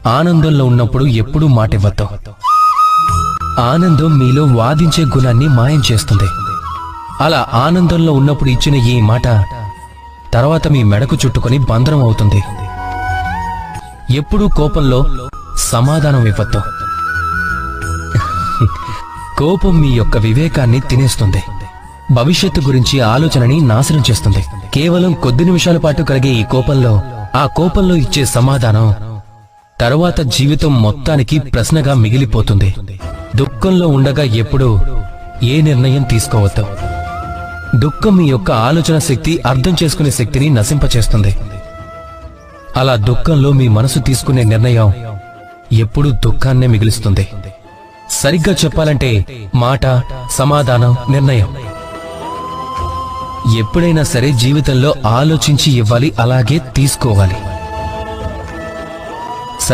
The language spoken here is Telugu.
ఆనందంలో ఉన్నప్పుడు ఎప్పుడూ మాటివ్వద్దు. ఆనందం మీలో వాదించే గుణాన్ని మాయం చేస్తుంది. అలా ఆనందంలో ఉన్నప్పుడు ఇచ్చిన ఈ మాట తర్వాత మీ మెడకు చుట్టుకొని బంధనం అవుతుంది. ఎప్పుడూ కోపంలో సమాధానం ఇవ్వద్దు. కోపం మీ యొక్క వివేకాన్ని తినేస్తుంది. భవిష్యత్తు గురించి ఆలోచనని నాశనం చేస్తుంది. కేవలం కొద్ది నిమిషాల పాటు కలిగే ఈ కోపంలో ఆ కోపంలో ఇచ్చే సమాధానం తరువాత జీవితం మొత్తానికి ప్రశ్నగా మిగిలిపోతుంది. దుఃఖంలో ఉండగా ఎప్పుడూ ఏ నిర్ణయం తీసుకోవద్దు. దుఃఖం మీ యొక్క ఆలోచన శక్తి, అర్థం చేసుకునే శక్తిని నశింపచేస్తుంది. అలా దుఃఖంలో మీ మనసు తీసుకునే నిర్ణయం ఎప్పుడూ దుఃఖాన్నే మిగిలిస్తుంది. సరిగ్గా చెప్పాలంటే మాట, సమాధానం, నిర్ణయం ఎప్పుడైనా సరే జీవితంలో ఆలోచించి ఇవ్వాలి, అలాగే తీసుకోవాలి.